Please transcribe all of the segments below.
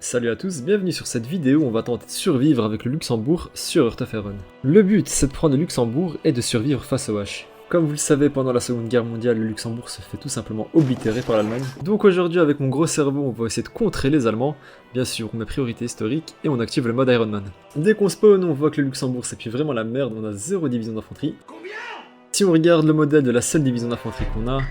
Salut à tous, bienvenue sur cette vidéo où on va tenter de survivre avec le Luxembourg sur Heart of Iron. Le but c'est de prendre le Luxembourg et de survivre face aux H. Comme vous le savez, pendant la Seconde Guerre mondiale, le Luxembourg se fait tout simplement oblitérer par l'Allemagne. Donc aujourd'hui, avec mon gros cerveau, on va essayer de contrer les Allemands. Bien sûr, on met priorité historique et on active le mode Iron Man. Dès qu'on spawn, on voit que le Luxembourg c'est puis vraiment la merde, on a 0 division d'infanterie. Si on regarde le modèle de la seule division d'infanterie qu'on a,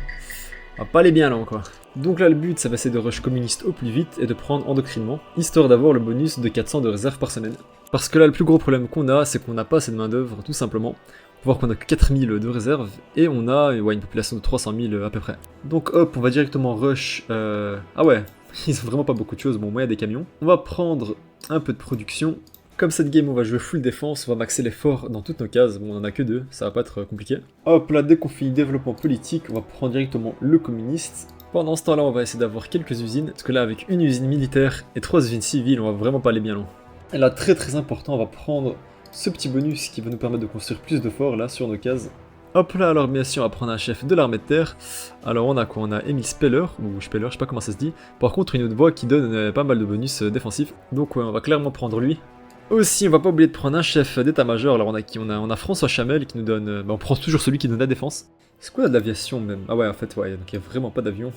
on va pas aller bien là encore. Donc là le but ça va être de rush communiste au plus vite et de prendre endoctrinement, histoire d'avoir le bonus de 400 de réserve par semaine. Parce que là le plus gros problème qu'on a, c'est qu'on n'a pas assez de main d'œuvre tout simplement. Faut voir qu'on a que 4000 de réserve et on a une population de 300 000 à peu près. Donc hop, on va directement rush... Ah ouais, ils ont vraiment pas beaucoup de choses, bon moi il y a des camions. On va prendre un peu de production. Comme cette game on va jouer full défense, on va maxer les forts dans toutes nos cases, bon on en a que 2, ça va pas être compliqué. Hop là, dès qu'on finit développement politique, on va prendre directement le communiste. Pendant ce temps là on va essayer d'avoir quelques usines, parce que là avec une usine militaire et 3 usines civiles, on va vraiment pas aller bien loin. Et là très important, on va prendre ce petit bonus qui va nous permettre de construire plus de forts là sur nos cases. Hop là, alors bien sûr on va prendre un chef de l'armée de terre. Alors on a quoi? On a Emile Speller, ou Speller, je sais pas comment ça se dit. Par contre une autre voix qui donne pas mal de bonus défensifs. Donc ouais, on va clairement prendre lui. Aussi, on va pas oublier de prendre un chef d'état-major. Alors on a qui? On a François Chamel qui nous donne... on prend toujours celui qui donne la défense. C'est quoi de l'aviation même? Ah ouais, en fait, ouais, donc il n'y a vraiment pas d'avion.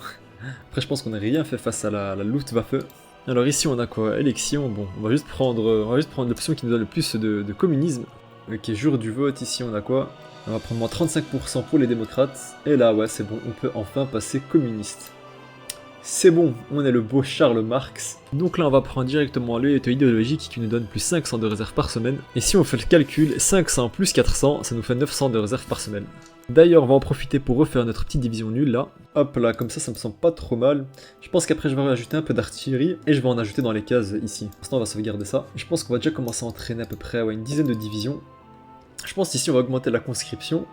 Après, je pense qu'on n'a rien fait face à la Luftwaffe. Alors ici, on a quoi? Élection. Bon, on va juste prendre l'option qui nous donne le plus de communisme. Ok, jour du vote, ici, on a quoi? On va prendre moins 35% pour les démocrates. Et là, ouais, c'est bon, on peut enfin passer communiste. C'est bon, on est le beau Charles Marx. Donc là on va prendre directement l'unité idéologique qui nous donne plus 500 de réserve par semaine. Et si on fait le calcul, 500 plus 400, ça nous fait 900 de réserve par semaine. D'ailleurs on va en profiter pour refaire notre petite division nulle là. Hop là, comme ça me semble pas trop mal. Je pense qu'après je vais rajouter un peu d'artillerie et je vais en ajouter dans les cases ici. Pour l'instant on va sauvegarder ça. Je pense qu'on va déjà commencer à entraîner à peu près une dizaine de divisions. Je pense ici on va augmenter la conscription.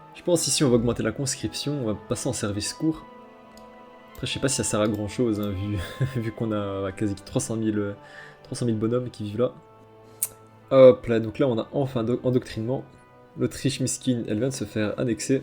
On va passer en service court. Après, je sais pas si ça sert à grand chose, hein, vu qu'on a quasi 300 000 bonhommes qui vivent là. Hop là, donc là on a enfin endoctrinement. L'Autriche miskin, elle vient de se faire annexer.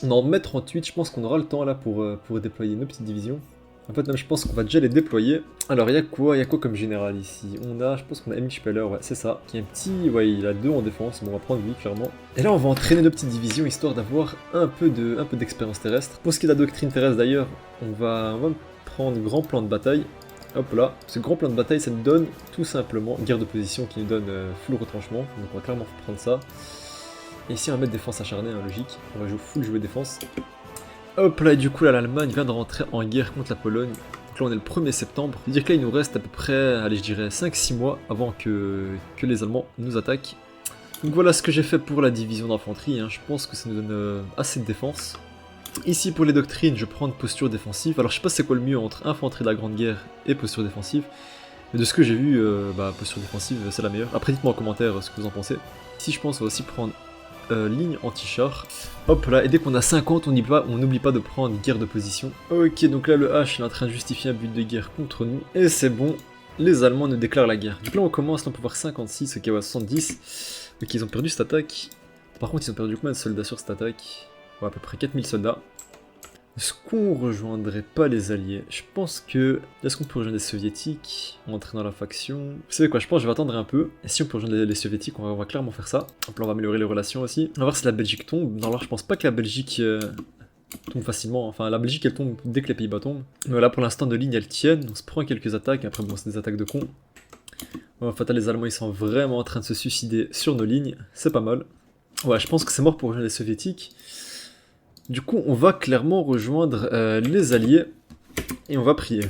On est en mai 38, je pense qu'on aura le temps là pour déployer nos petites divisions. En fait, même je pense qu'on va déjà les déployer. Alors, il y a quoi comme général ici? Je pense qu'on a Emil Speller, ouais, c'est ça. Qui est un petit, ouais, il a 2 en défense, bon, on va prendre lui, clairement. Et là, on va entraîner nos petites divisions, histoire d'avoir un peu d'expérience terrestre. Pour ce qui est de la doctrine terrestre, d'ailleurs, on va prendre grand plan de bataille. Hop là, ce grand plan de bataille, ça nous donne tout simplement guerre de position qui nous donne full retranchement. Donc, on va clairement prendre ça. Et ici, on va mettre défense acharnée, hein, logique. On va jouer défense. Hop là, et du coup là l'Allemagne vient de rentrer en guerre contre la Pologne. Donc là on est le 1er septembre. C'est-à-dire que là il nous reste à peu près, allez je dirais 5-6 mois avant que les Allemands nous attaquent. Donc voilà ce que j'ai fait pour la division d'infanterie, hein. Je pense que ça nous donne assez de défense. Ici pour les doctrines, je prends une posture défensive. Alors je sais pas c'est quoi le mieux entre infanterie de la Grande Guerre et posture défensive. Mais de ce que j'ai vu, posture défensive c'est la meilleure. Après dites-moi en commentaire ce que vous en pensez. Ici je pense qu'on va aussi prendre ligne anti-char. Hop là, et dès qu'on a 50, on n'oublie pas de prendre guerre de position. Ok, donc là le H il est en train de justifier un but de guerre contre nous. Et c'est bon, les Allemands nous déclarent la guerre. Donc là on commence, là on peut voir 56, ok ouais 70. Ok, ils ont perdu cette attaque. Par contre ils ont perdu combien de soldats sur cette attaque? Ouais, à peu près 4000 soldats. Est-ce qu'on rejoindrait pas les alliés? Je pense que... Est-ce qu'on peut rejoindre les soviétiques? Entrer dans la faction... Vous savez quoi, je pense que je vais attendre un peu. Et si on peut rejoindre les soviétiques, on va clairement faire ça. Hop là, on va améliorer les relations aussi. On va voir si la Belgique tombe. Non, alors je pense pas que la Belgique tombe facilement. Enfin, la Belgique elle tombe dès que les Pays-Bas tombent. Mais là pour l'instant, nos lignes elles tiennent. On se prend quelques attaques. Après bon, c'est des attaques de cons. En fait, les Allemands ils sont vraiment en train de se suicider sur nos lignes. C'est pas mal. Ouais, je pense que c'est mort pour rejoindre les soviétiques. Du coup, on va clairement rejoindre les alliés et on va prier.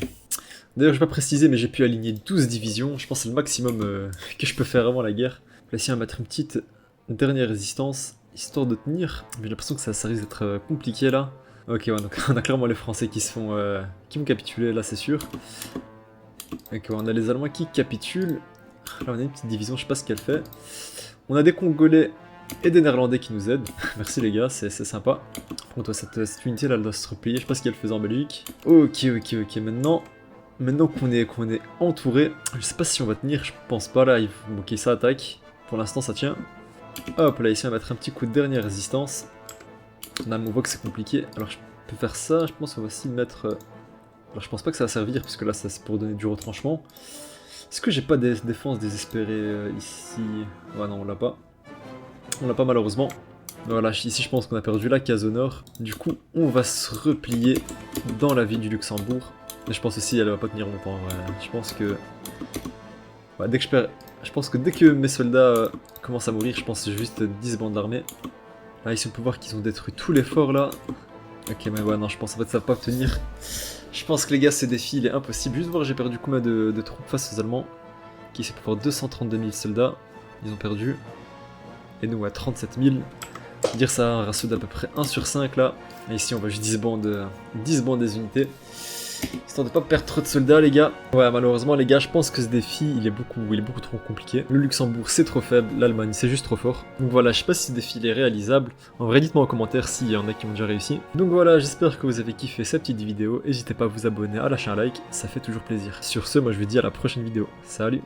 D'ailleurs, je vais pas préciser, mais j'ai pu aligner 12 divisions. Je pense que c'est le maximum que je peux faire avant la guerre. Là, ici, on va mettre une petite dernière résistance, histoire de tenir. J'ai l'impression que ça risque d'être compliqué là. Ok, ouais, donc on a clairement les Français qui vont capituler, là, c'est sûr. Ok, ouais, on a les Allemands qui capitulent. Là, on a une petite division, je sais pas ce qu'elle fait. On a des Congolais et des Néerlandais qui nous aident. Merci les gars, c'est sympa. Par contre, cette unité là, elle doit se replier. Je sais pas ce qu'elle faisait en Belgique. Ok. Maintenant qu'on est entouré, je sais pas si on va tenir, je pense pas là. Ok, ça attaque. Pour l'instant, ça tient. Hop là, ici on va mettre un petit coup de dernière résistance. On voit que c'est compliqué. Alors je peux faire ça. Je pense qu'on va aussi mettre Alors je pense pas que ça va servir, parce que là c'est pour donner du retranchement. Est-ce que j'ai pas des défenses désespérées ici? Ouais non, on l'a pas. On l'a pas malheureusement. Voilà, ici je pense qu'on a perdu la case au nord. Du coup, on va se replier dans la ville du Luxembourg. Mais je pense aussi elle va pas tenir longtemps. Ouais. Je pense que... Ouais, dès que je perds... Je pense que dès que mes soldats commencent à mourir, je pense juste 10 bandes d'armée. Là ici on peut voir qu'ils ont détruit tous les forts là. Ok mais ouais non, je pense en fait ça va pas tenir. Je pense que les gars ce défi il est impossible. Juste voir j'ai perdu combien de troupes face aux Allemands. Qui c'est pour 232 000 soldats. Ils ont perdu. Et nous à 37 000. Dire ça a un ratio d'à peu près 1 sur 5 là. Et ici on va juste 10 bandes des unités. Histoire de pas perdre trop de soldats les gars. Ouais malheureusement les gars je pense que ce défi il est beaucoup trop compliqué. Le Luxembourg c'est trop faible, l'Allemagne c'est juste trop fort. Donc voilà, je sais pas si ce défi il est réalisable. En vrai dites-moi en commentaire s'il y en a qui ont déjà réussi. Donc voilà, j'espère que vous avez kiffé cette petite vidéo. N'hésitez pas à vous abonner, à lâcher un like, ça fait toujours plaisir. Sur ce, moi je vous dis à la prochaine vidéo. Salut!